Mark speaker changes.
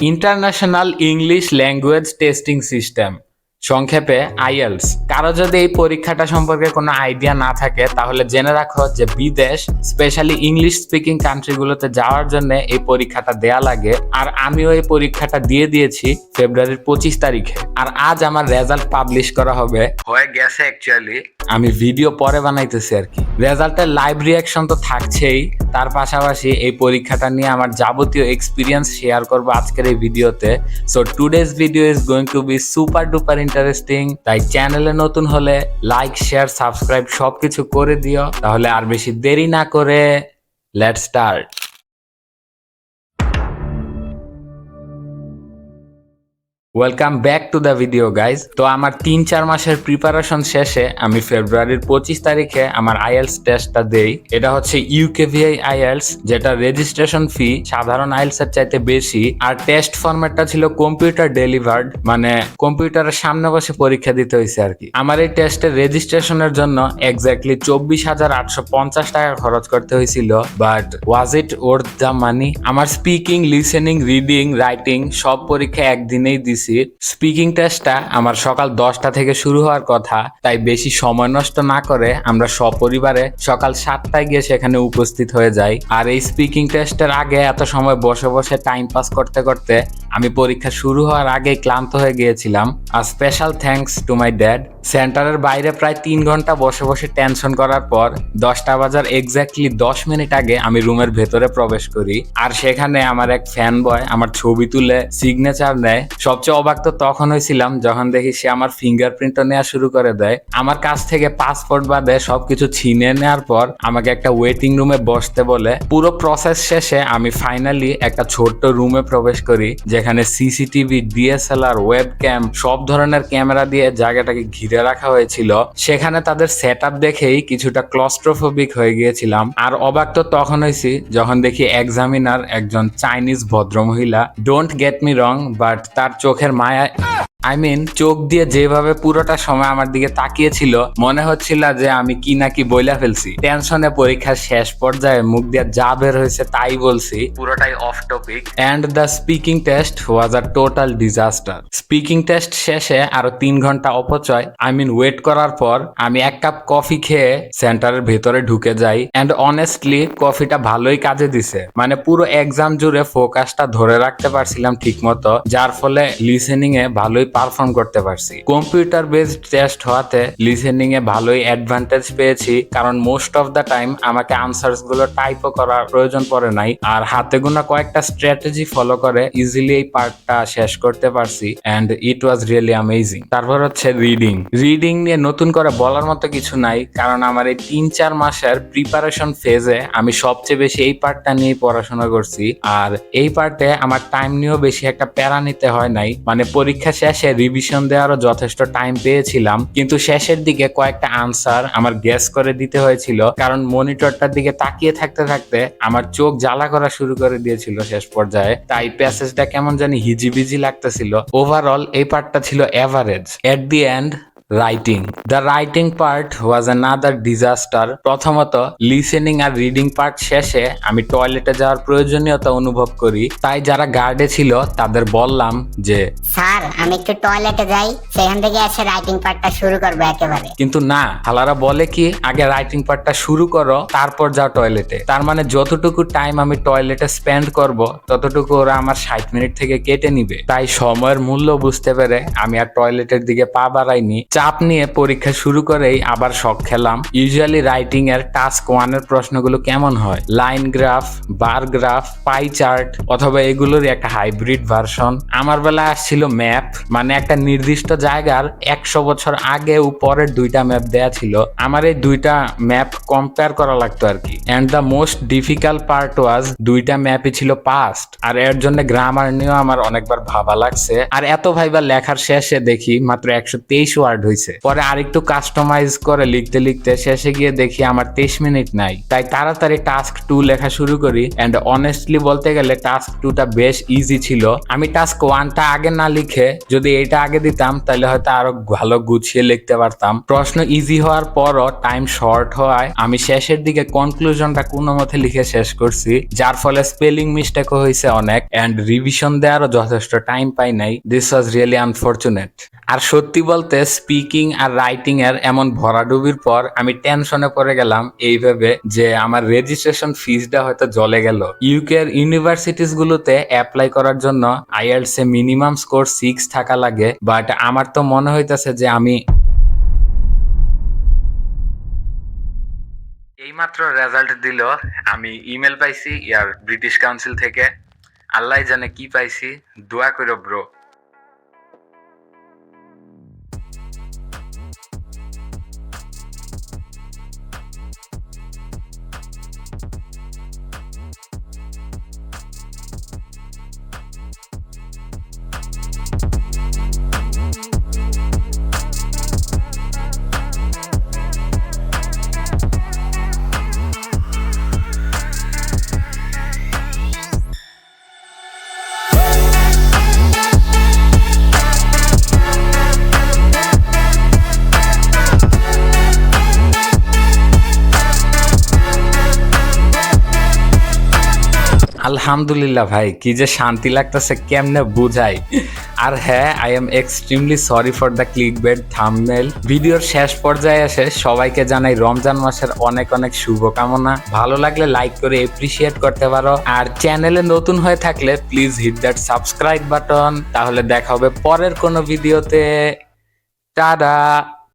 Speaker 1: International English language testing system, সংক্ষেপে IELTS. কারো যদি এই পরীক্ষাটা সম্পর্কে কোনো আইডিয়া না থাকে তাহলে জেনে রাখো যে বিদেশ, স্পেশালি ইংলিশ স্পিকিং কান্ট্রিগুলোতে যাওয়ার জন্য এই পরীক্ষাটা দেয়া লাগে। আর আমিও এই পরীক্ষাটা দিয়ে দিয়েছি ফেব্রুয়ারির 25 তারিখে। আর আজ আমার রেজাল্ট পাবলিশ করা হবে, হয়ে গেছে অ্যাকচুয়ালি, আমি ভিডিও পরে বানাইতেছি আর কি। রেজাল্টের লাইভ রিয়াকশন তো থাকছেই, তার পাশাপাশি এই পরীক্ষাটা নিয়ে আমার যাবতীয় এক্সপিরিয়েন্স শেয়ার করবো আজকের এই ভিডিওতে। So today's video is going to be super duper interesting. তাই চ্যানেলে নতুন হলে লাইক, শেয়ার, সাবস্ক্রাইব সবকিছু করে দিও। তাহলে আর বেশি দেরি না করে let's start. Welcome back to the video guys. তো আমার 3-4 মাসের প্রিপারেশন শেষে আমি ফেব্রুয়ারির 25 তারিখে আমার আইএলস টেস্টটা দেই। এটা হচ্ছে ইউকেভিআই আইএলস, যেটা রেজিস্ট্রেশন ফি সাধারণ আইএলস এর চাইতে বেশি। আর টেস্ট ফরম্যাটটা ছিল কম্পিউটার ডেলিভার্ড, মানে কম্পিউটারের সামনে বসে পরীক্ষা দিতে হয়েছে আর কি। আমার এই টেস্টের রেজিস্ট্রেশনের জন্য এক্স্যাক্টলি 24,850 টাকা খরচ করতে হয়েছিল। But was it worth the money? আমার স্পিকিং, লিসেনিং, রিডিং, রাইটিং সব পরীক্ষা একদিনেই দিছি। স্পিকিং টেস্টটা আমার সকাল 10টা থেকে শুরু হওয়ার কথা, তাই বেশি সময় নষ্ট না করে আমরা সপরিবারে সকাল 7টায় গিয়ে সেখানে উপস্থিত হয়ে যাই। আর এই স্পিকিং টেস্টের আগে এত সময় বসে বসে টাইম পাস করতে করতে আমি পরীক্ষা শুরু হওয়ার আগেই ক্লান্ত হয়ে গিয়েছিলাম। আর special thanks to my dad. সেন্টারের বাইরে প্রায় 3 ঘন্টা বসে বসে টেনশন করার পর 10টা বাজার এক্স্যাক্টলি 10 মিনিট আগে আমি রুমের ভেতরে প্রবেশ করি। আর সেখানে আমার এক ফ্যান বয় আমার ছবি তুলে সিগনেচার নেয়। সবচেয়ে অবাক তো তখন হয়েছিলাম যখন দেখি সে আমার ফিঙ্গারপ্রিন্টও নেওয়া শুরু করে দেয়। আমার কাছ থেকে পাসপোর্ট বাদে সবকিছু ছিনিয়ে নেওয়ার পর আমাকে একটা ওয়েটিং রুমে বসতে বলে। পুরো প্রসেস শেষে আমি ফাইনালি একটা ছোট্ট রুমে প্রবেশ করি, যেখানে সিসিটিভি, ডিএসএলআর, ওয়েবক্যাম সব ধরনের ক্যামেরা দিয়ে জায়গাটাকে ঘিরে রাখা হয়েছিল। সেখানে তাদের সেটআপ দেখেই কিছুটা ক্লস্ট্রোফোবিক হয়ে গিয়েছিলাম। আর অবাক তো তখন হয়েছি যখন দেখি এক্সামিনার একজন চাইনিজ ভদ্রমহিলা। Don't get me wrong, but তার চোখের মায়া, চোখ দিয়ে যেভাবে পুরোটা সময় আমার দিকে তাকিয়েছিল, মনে হচ্ছিল যে আমি কি নাকি বইলা ফেলছি। টেনশনে পরীক্ষার শেষ পর্যায়ে মুখ দিয়ে যা বের হয়েছে তাই বলছি, পুরোটাই off topic. And the speaking test was a total disaster. Speaking test শেষে আরো 3 ঘন্টা অপচয়, ওয়েট করার পর আমি 1 কাপ কফি খেয়ে সেন্টারের ভেতরে ঢুকে যাই। এন্ড অনেস্টলি কফিটা ভালোই কাজে দিছে, মানে পুরো এক্সাম জুড়ে ফোকাসটা ধরে রাখতে পারছিলাম ঠিক মতো, যার ফলে লিসেনিং এ ভালোই পারফর্ম করতে পারছি। কম্পিউটার বেসড টেস্ট হওয়াতে লিসেনিং এ ভালোই অ্যাডভান্টেজ পেয়েছি, কারণ মোস্ট অফ দ্য টাইম আমাকে আনসারস গুলো টাইপও করার প্রয়োজন পড়ে নাই। আর হাতে গোনা কয়েকটা স্ট্র্যাটেজি ফলো করে ইজিলি এই পার্টটা শেষ করতে পারছি। And it was really amazing. তারপর হচ্ছে রিডিং নিয়ে নতুন করে বলার মতো কিছু নাই, কারণ আমার এই 3-4 মাসের প্রিপারেশন ফেজে আমি সবচেয়ে বেশি এই পার্টটা নিয়ে পড়াশোনা করছি। আর এই পার্টে আমার টাইম নিয়েও বেশি একটা প্যারা নিতে হয় নাই, মানে পরীক্ষা শেষে রিভিশন দেওয়ারও যথেষ্ট টাইম পেয়েছিলাম। কিন্তু শেষের দিকে কয়েকটা আনসার আমার গেস করে দিতে হয়েছিল, কারণ মনিটরটার দিকে তাকিয়ে থাকতে থাকতে আমার চোখ জ্বালা করা শুরু করে দিয়েছিল শেষ পর্যায়ে। তাই প্যাসেজটা কেমন জানি হিজিবিজি লাগতেছিল। ওভারঅল এই পার্টটা ছিল average. At the end writing, the writing part was another disaster. প্রথমত লিসেনিং আর রিডিং পার্ট শেষে আমি টয়লেটে যাওয়ার প্রয়োজনীয়তা অনুভব করি। তাই যারা গার্ডে ছিল তাদের বললাম যে
Speaker 2: স্যার আমি একটু টয়লেটে যাই, সেখান থেকে এসে রাইটিং পার্টটা শুরু করবো একেবারে।
Speaker 1: কিন্তু না, হালারা বলে কি আগে রাইটিং পার্টটা শুরু করো তারপর যাও টয়লেটে। তার মানে যতটুকু টাইম আমি টয়লেটে স্পেন্ড করব ততটুকু ওরা আমার 60 মিনিট থেকে কেটে নিবে। তাই সময়ের মূল্য বুঝতে পেরে আমি আর টয়লেটের দিকে পা বাড়াইনি। চাপ নিয়ে পরীক্ষা শুরু করেই আবার শখ খেলাম ইউজুয়ালি রাইটিং এর টাস্ক 1 এর প্রশ্নগুলো কেমন হয়, line graph, bar graph, pie chart অথবা এগুলোর একটা হাইব্রিড ভার্সন। আমার বেলায় আসছিল ম্যাপ, মানে একটা নির্দিষ্ট জায়গার 100 বছর আগে ও পরের দুইটা ম্যাপ দেয়া ছিল, আমার এই দুইটা ম্যাপ কম্পেয়ার করা লাগতো আর কি। And the most difficult part was দুইটা ম্যাপই ছিল পাস্ট, আর এর জন্য গ্রামার নিয়েও আমার অনেকবার ভাবা লাগছে। আর এত ভাইবা লেখার শেষে দেখি মাত্র 123 ওয়ার্ড হয়েছে। পরে আরেকটু কাস্টমাইজ করে লিখতে লিখতে শেষে গিয়ে দেখি আমার 23 মিনিট নাই। তাই তাড়াতাড়ি টাস্ক 2 লেখা শুরু করি। এন্ড অনেস্টলি বলতে গেলে টাস্ক 2টা বেশ ইজি ছিল। আমি টাস্ক 1টা আগে না লিখে যদি এটা আগে দিতাম তাহলে হয়তো আরো ভালো গুছিয়ে লিখতে পারতাম। প্রশ্ন ইজি হওয়ার পরও টাইম শর্ট হওয়ায় আমি শেষের দিকে কনক্লুশনটা কোনো মতে লিখে শেষ করছি, যার ফলে স্পেলিং মিস্টেকও হয়েছে অনেক এন্ড রিভিশন দেওয়ারও যথেষ্ট টাইম পাই নাই। This was really unfortunate. আর সত্যি বলতে স্পিকিং আর রাইটিং এর এমন ভরাডুবির পর আমি টেনশনে পড়ে গেলাম এইভাবে যে আমার রেজিস্ট্রেশন ফিসটা হয়তো জলে গেল। ইউকের ইউনিভার্সিটিস গুলোতে অ্যাপ্লাই করার জন্য আইএলটিএস এ মিনিমাম স্কোর 6 থাকা লাগে, বাট আমার তো মনে হইতেছে যে আমি এইমাত্র রেজাল্ট দিল। আমি ইমেল পাইছি ইয়ার ব্রিটিশ কাউন্সিল থেকে, আল্লাহ জানে কি পাইছি, দোয়া করো ব্রো। আলহামদুলিল্লাহ ভাই, কি যে শান্তি লাগতেছে কেমনে বুঝাই। আর হ্যাঁ, I am extremely sorry for the clickbait thumbnail. ভিডিওর শেষ পর্যায়ে এসে সবাইকে জানাই রমজান মাসের অনেক অনেক শুভকামনা। ভালো লাগলে লাইক করে এপ্রিসিয়েট করতে পারো, আর চ্যানেলে নতুন হয়ে থাকলে please hit that subscribe button. তাহলে দেখা হবে পরের কোনো ভিডিওতে। টাটা।